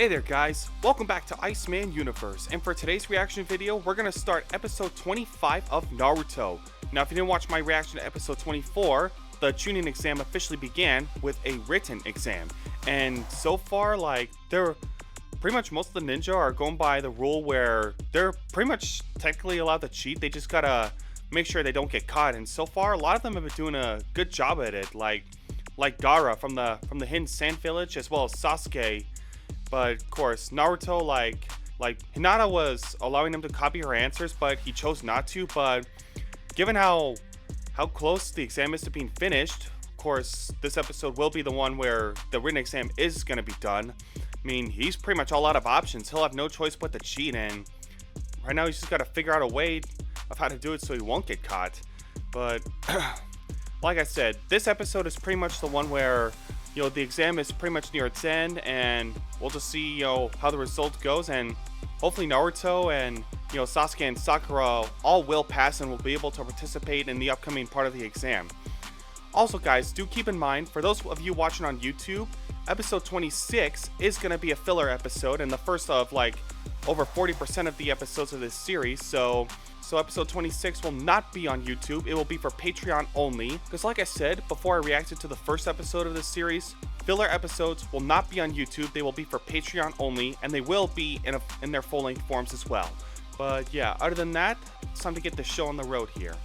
Hey there guys, welcome back to Iceman Universe, and for today's reaction video, we're going to start episode 25 of Naruto. Now if you didn't watch my reaction to episode 24, the Chunin exam officially began with a written exam, and so far they're pretty much most of the ninja are going by the rule where they're pretty much technically allowed to cheat, they just gotta make sure they don't get caught, and so far a lot of them have been doing a good job at it, like Gaara from the Hidden Sand Village, as well as Sasuke. But of course, Naruto, like Hinata was allowing him to copy her answers, but he chose not to. But given how close the exam is to being finished, of course, this episode will be the one where the written exam is going to be done. I mean, he's pretty much all out of options. He'll have no choice but to cheat, and right now he's just got to figure out a way of how to do it so he won't get caught. But like I said, this episode is pretty much the one where, you know, the exam is pretty much near its end, and we'll just see, you know, how the result goes, and hopefully Naruto and, you know, Sasuke and Sakura all will pass and will be able to participate in the upcoming part of the exam. Also guys, do keep in mind, for those of you watching on YouTube, episode 26 is going to be a filler episode and the first of over 40% of the episodes of this series, so episode 26 will not be on YouTube, it will be for Patreon only, because like I said before I reacted to the first episode of this series, filler episodes will not be on YouTube, they will be for Patreon only, and they will be in their full-length forms as well. But yeah, other than that, it's time to get this show on the road here.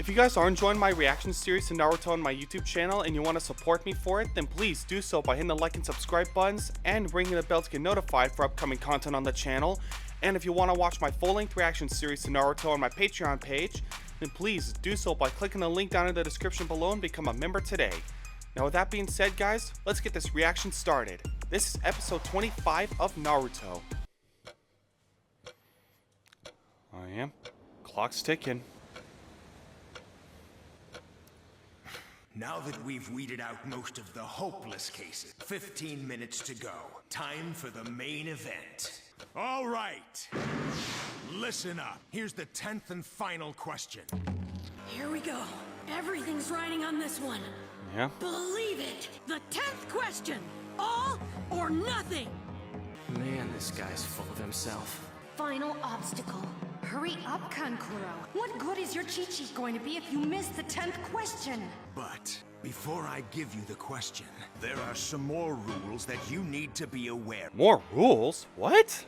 If you guys are enjoying my reaction series to Naruto on my YouTube channel and you want to support me for it, then please do so by hitting the like and subscribe buttons and ringing the bell to get notified for upcoming content on the channel. And if you want to watch my full-length reaction series to Naruto on my Patreon page, then please do so by clicking the link down in the description below and become a member today. Now with that being said guys, let's get this reaction started. This is episode 25 of Naruto. I am. Clock's ticking. Now that we've weeded out most of the hopeless cases, 15 minutes to go. Time for the main event. All right. Listen up. Here's the 10th and final question. Here we go. Everything's riding on this one. Yeah. Believe it. The 10th question. All or nothing. Man, this guy's full of himself. Final obstacle. Hurry up, Kankuro. What good is your cheat sheet going to be if you miss the 10th question? But before I give you the question, there are some more rules that you need to be aware of. More rules? What?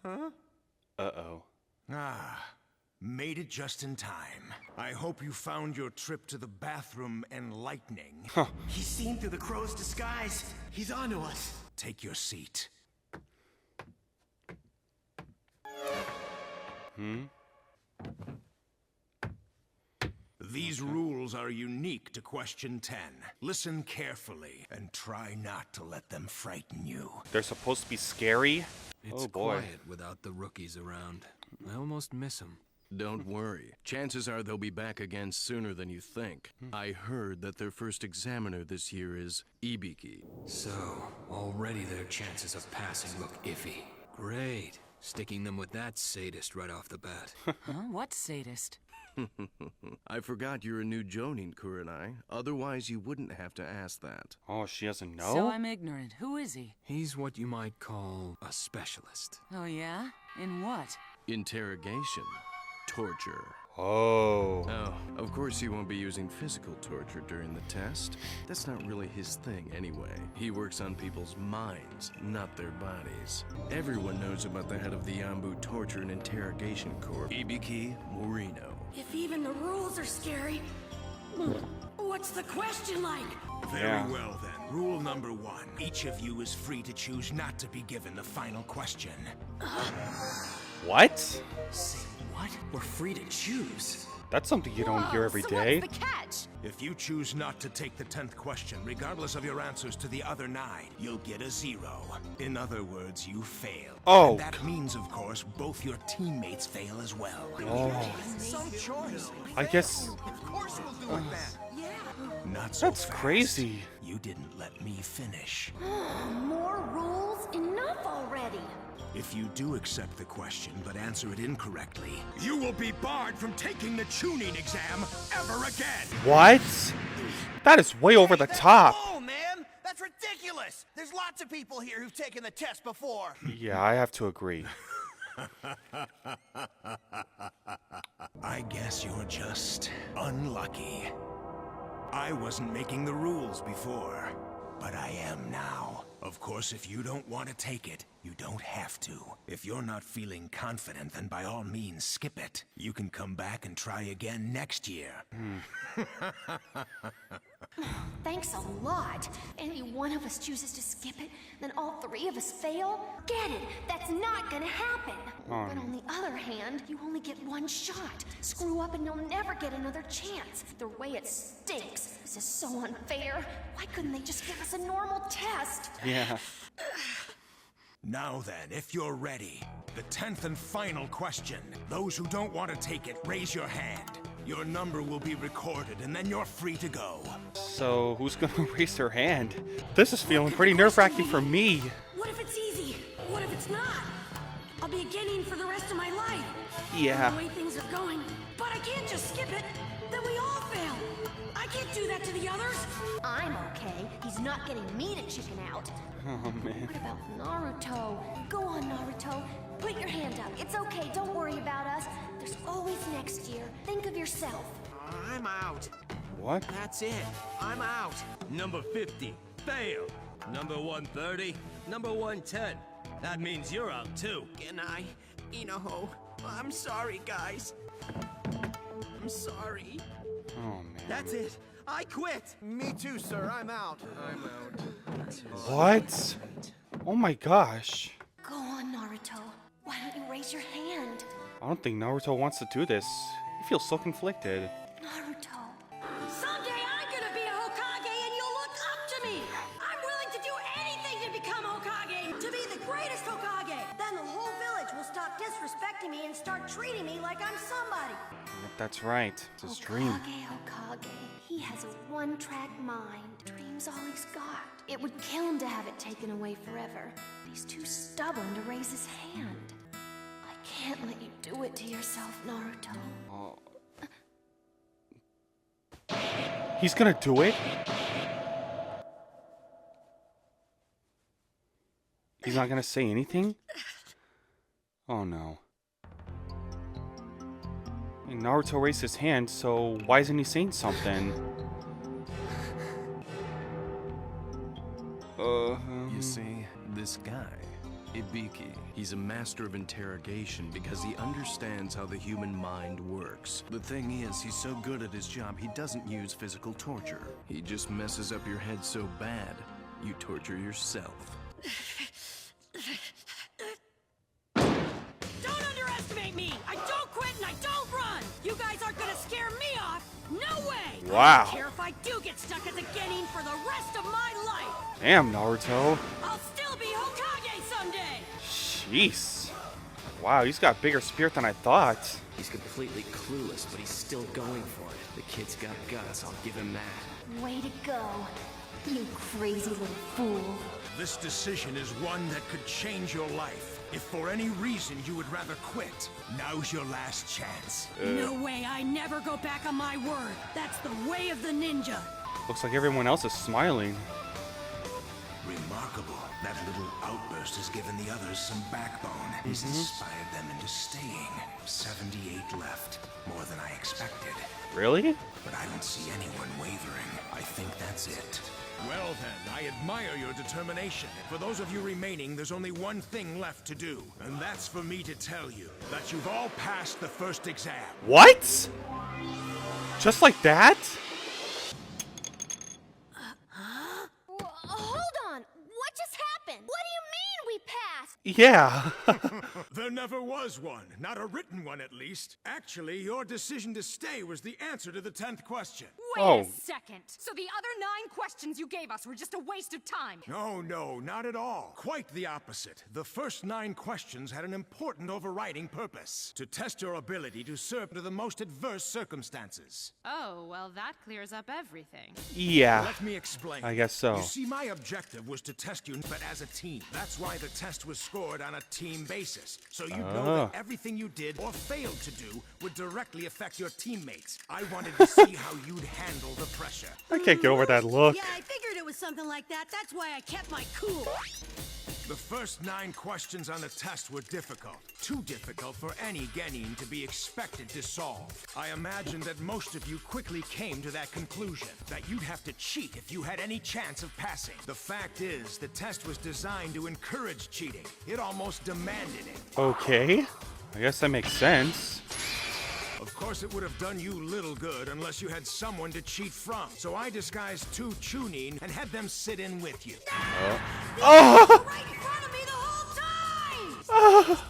Huh? Uh-oh. Made it just in time. I hope you found your trip to the bathroom enlightening. Huh. He's seen through the crow's disguise. He's onto us. Take your seat. These rules are unique to question 10. Listen carefully and try not to let them frighten you. They're supposed to be scary? It's oh boy. quiet without the rookies around. I almost miss them. Don't worry. Chances are they'll be back again sooner than you think. I heard that their first examiner this year is Ibiki. So, already their chances of passing look iffy. Great. Sticking them with that sadist right off the bat. Huh? What sadist? I forgot you're a new Jonin, Kurenai. Otherwise, you wouldn't have to ask that. Oh, she doesn't know? So I'm ignorant. Who is he? He's what you might call a specialist. Oh yeah? In what? Interrogation. Torture. Oh. Oh, of course he won't be using physical torture during the test. That's not really his thing anyway. He works on people's minds, not their bodies. Everyone knows about the head of the Yambu Torture and Interrogation Corps, Ibiki Morino. If even the rules are scary, what's the question like? Very well then. Rule number 1. Each of you is free to choose not to be given the final question. What? Say what? We're free to choose. That's something you don't hear every day. What's the catch? If you choose not to take the 10th question, regardless of your answers to the other 9, you'll get a 0. In other words, you fail. Oh. And that means, of course, both your teammates fail as well. Oh. Some choice. I guess. Of course we'll do it then. Not so That's fast. crazy. You didn't let me finish. More rules? Enough already. If you do accept the question but answer it incorrectly, you will be barred from taking the Chunin exam ever again. What? That is way over the top. Oh man, that's ridiculous. ridiculous! There's lots of people here who've taken the test before. Yeah, I have to agree. I guess you're just unlucky. I wasn't making the rules before, but I am now. Of course, if you don't want to take it, you don't have to. If you're not feeling confident, then by all means skip it. You can come back and try again next year. Thanks a lot. Any one of us chooses to skip it, then all three of us fail? Get it? That's not gonna happen. But on the other hand, you only get one shot. Screw up and you'll never get another chance. The way it stinks. This is so unfair. Why couldn't they just give us a normal test? Yeah. Now then, if you're ready, the 10th and final question. Those who don't want to take it, raise your hand. Your number will be recorded, and then you're free to go. So, who's gonna raise their hand? This is feeling pretty nerve-wracking for me. What if it's easy? What if it's not? I'll be a Genin for the rest of my life. Yeah. The way things are going. But I can't just skip it. Then we all fail. I can't do that to the others. I'm okay. He's not getting me to chicken out. Oh, man. What about Naruto? Go on, Naruto. Put your hand up. It's okay. Don't worry about us. There's always next year. Think of yourself. I'm out. What? That's it. I'm out. Number 50, fail. Number 130, number 110. That means you're out too. Genai, Inoho, I'm sorry, guys. I'm sorry. Oh, man. That's it. I quit. Me too, sir. I'm out. What? Oh my gosh. Go on, Naruto. Why don't you raise your hand? I don't think Naruto wants to do this. He feels so conflicted. Naruto. Someday I'm gonna be a Hokage and you'll look up to me. I'm willing to do anything to become Hokage, to be the greatest Hokage. Then the whole village will stop disrespecting me and start treating me like I'm somebody. That's right. It's his dream. Hokage. He has a one-track mind. Dreams all he's got. It would kill him to have it taken away forever. He's too stubborn to raise his hand. I can't let you do it to yourself, Naruto. Oh. He's gonna do it? He's not gonna say anything? Oh no. And Naruto raised his hand, so why isn't he saying something? You see, this guy, Ibiki, he's a master of interrogation because he understands how the human mind works. The thing is, he's so good at his job, he doesn't use physical torture. He just messes up your head so bad, you torture yourself. Don't underestimate me. I don't quit and I don't run. You guys aren't gonna scare me off. No way. Wow. I don't care if I do get stuck as a Genin for the rest of my life. Damn, Naruto. I'll still be Hokage someday. Jeez. Wow, he's got bigger spirit than I thought. He's completely clueless, but he's still going for it. The kid's got guts, I'll give him that. Way to go. You crazy little fool. This decision is one that could change your life. If for any reason you would rather quit, now's your last chance. No way. I never go back on my word. That's the way of the ninja. Looks like everyone else is smiling. Remarkable. That little outburst has given the others some backbone. It's inspired them into staying. 78 left. More than I expected. Really? But I don't see anyone wavering. I think that's it. Well then, I admire your determination. For those of you remaining, there's only one thing left to do. And that's for me to tell you that you've all passed the first exam. What? Just like that? Hold on. What just happened? What do you mean we passed? Yeah. There never was one. Not a written one, at least. Actually, your decision to stay was the answer to the 10th question. Wait Oh. a second. So the other 9 questions you gave us were just a waste of time. No, not at all. Quite the opposite. The first 9 questions had an important overriding purpose. To test your ability to serve under the most adverse circumstances. Oh, well, that clears up everything. Yeah. Let me explain. I guess so. You see, my objective was to test you, but as a team. That's why the test was scored on a team basis. So you'd know that everything you did or failed to do would directly affect your teammates. I wanted to see how you'd handle the pressure. I can't get over that look. Yeah, I figured it was something like that. That's why I kept my cool. The first 9 questions on the test were difficult. Too difficult for any genin to be expected to solve. I imagine that most of you quickly came to that conclusion, that you'd have to cheat if you had any chance of passing. The fact is, the test was designed to encourage cheating. It almost demanded it. Okay. I guess that makes sense. Of course, it would have done you little good unless you had someone to cheat from. So I disguised 2 Chunin and had them sit in with you. Oh! Right in front of me the whole time! Oh!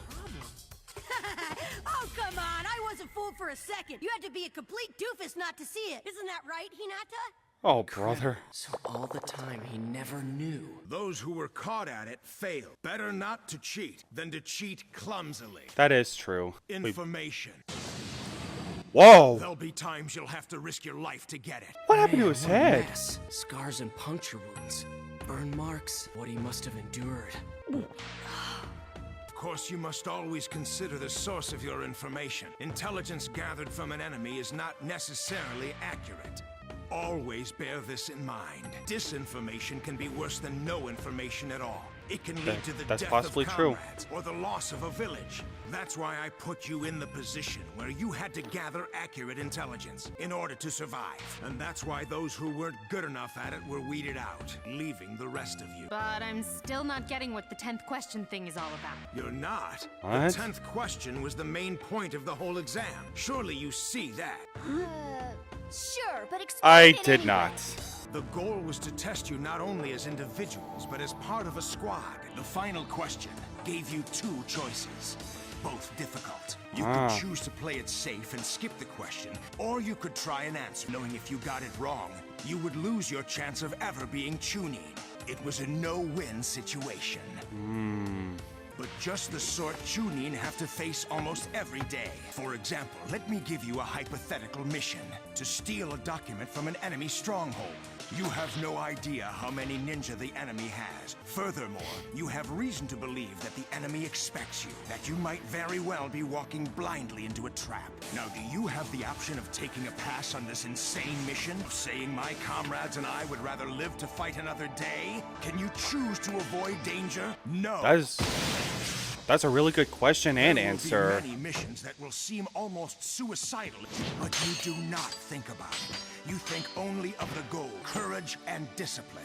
Oh, come on. I wasn't fooled for a second. You had to be a complete doofus not to see it. Isn't that right, Hinata? Oh, brother. So all the time he never knew. Those who were caught at it failed. Better not to cheat than to cheat clumsily. That is true. Wait. Information. Whoa! There'll be times you'll have to risk your life to get it. What happened to his What a head? mess. Scars and puncture wounds. Burn marks. What he must have endured. Of course, you must always consider the source of your information. Intelligence gathered from an enemy is not necessarily accurate. Always bear this in mind. Disinformation can be worse than no information at all. It can lead to the That's death possibly of true. comrades or the loss of a village. That's why I put you in the position where you had to gather accurate intelligence in order to survive. And that's why those who weren't good enough at it were weeded out, leaving the rest of you. But I'm still not getting what the 10th question thing is all about. You're not? What? The 10th question was the main point of the whole exam. Surely you see that. Sure, but explain I it did anyway. not. The goal was to test you not only as individuals, but as part of a squad. The final question gave you 2 choices, both difficult. You could choose to play it safe and skip the question, or you could try and answer, knowing if you got it wrong, you would lose your chance of ever being Chunin. It was a no-win situation. But just the sort Chunin have to face almost every day. For example, let me give you a hypothetical mission: to steal a document from an enemy stronghold. You have no idea how many ninja the enemy has. Furthermore, you have reason to believe that the enemy expects you, that you might very well be walking blindly into a trap. Now, do you have the option of taking a pass on this insane mission? Of saying my comrades and I would rather live to fight another day? Can you choose to avoid danger? No. That's a really good question and There will answer. be many missions that will seem almost suicidal, but you do not think about it. You think only of the goal, courage, and discipline.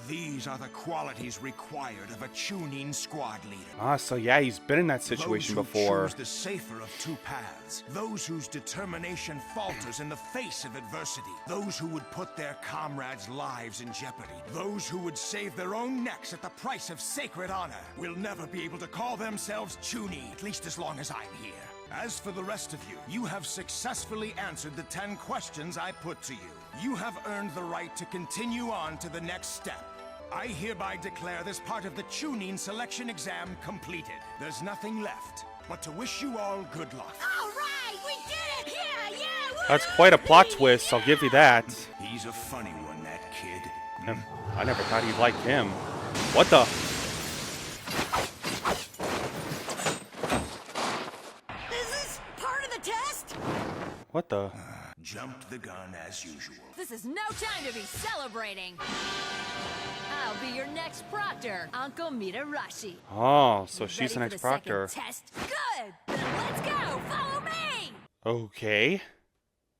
These are the qualities required of a Chunin squad leader. So yeah, he's been in that situation Those who before. choose the safer of 2 paths. Those whose determination falters in the face of adversity. Those who would put their comrades' lives in jeopardy. Those who would save their own necks at the price of sacred honor will never be able to call themselves Chunin, at least as long as I'm here. As for the rest of you, you have successfully answered the 10 questions I put to you. You have earned the right to continue on to the next step. I hereby declare this part of the Chunin selection exam completed. There's nothing left but to wish you all good luck. All right, we did it! Yeah, yeah! That's quite a plot twist, I'll give you that. He's a funny one, that kid. I never thought he'd like him. What the? Is this part of the test? What the? Jumped the gun as usual. This is no time to be celebrating. I'll be your next proctor, Uncle Mitarashi. Oh, so she's Ready the next for proctor. second test? Good! Then let's go! Follow me! Okay.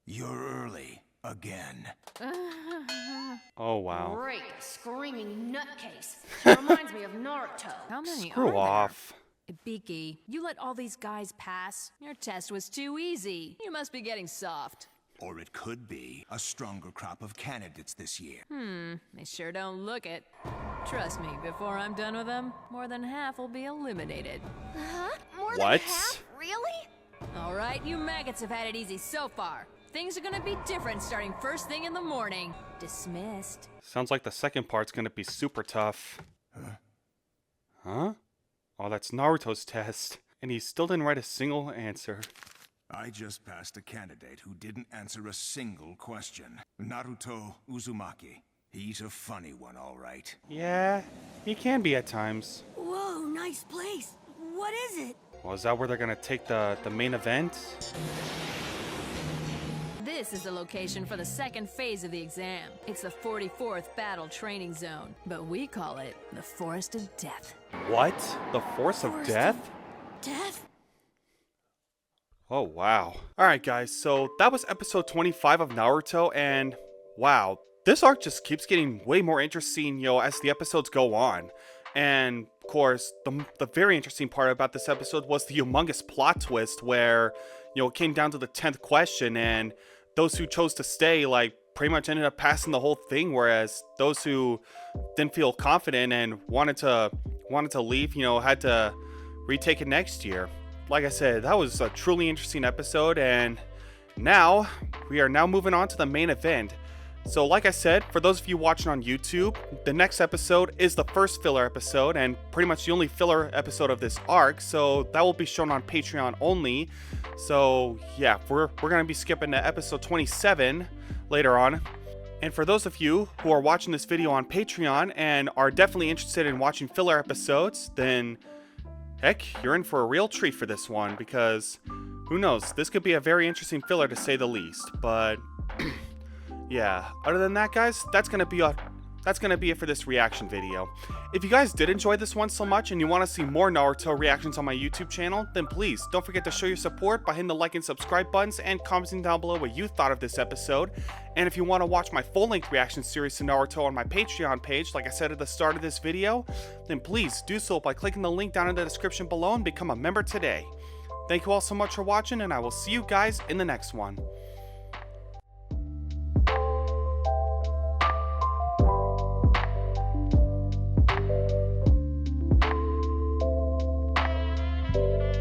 You're early. Again. Oh, wow. Great, screaming nutcase. She reminds me of Naruto. How many are Screw there? off. Ibiki, you let all these guys pass? Your test was too easy. You must be getting soft. Or it could be a stronger crop of candidates this year. They sure don't look it. Trust me, before I'm done with them, more than half will be eliminated. Huh? More What? than half? Really? All right, you maggots have had it easy so far. Things are gonna be different starting first thing in the morning. Dismissed. Sounds like the second part's gonna be super tough. Huh? Oh, that's Naruto's test. And he still didn't write a single answer. I just passed a candidate who didn't answer a single question. Naruto Uzumaki. He's a funny one, all right. Yeah, he can be at times. Whoa, nice place. What is it? Well, is that where they're gonna take the main event? This This is the location for the second phase of the exam. It's the 44th Battle Training Zone, but we call it the Forest of Death. What? The Force of Death? Death? Oh, wow. Alright guys, so that was episode 25 of Naruto, and wow, this arc just keeps getting way more interesting, you know, as the episodes go on. And of course, the very interesting part about this episode was the humongous plot twist where, you know, it came down to the 10th question, and those who chose to stay, like, pretty much ended up passing the whole thing, whereas those who didn't feel confident and wanted to leave, you know, had to retake it next year. Like I said, that was a truly interesting episode, and now we are moving on to the main event. So like I said, for those of you watching on YouTube, the next episode is the first filler episode and pretty much the only filler episode of this arc, so that will be shown on Patreon only. So yeah, we're going to be skipping to episode 27 later on. And for those of you who are watching this video on Patreon and are definitely interested in watching filler episodes, then heck, you're in for a real treat for this one, because who knows, this could be a very interesting filler to say the least. But yeah, other than that guys, that's gonna be it for this reaction video. If you guys did enjoy this one so much and you want to see more Naruto reactions on my YouTube channel, then please don't forget to show your support by hitting the like and subscribe buttons and commenting down below what you thought of this episode. And if you want to watch my full-length reaction series to Naruto on my Patreon page, like I said at the start of this video, then please do so by clicking the link down in the description below and become a member today. Thank you all so much for watching, and I will see you guys in the next one.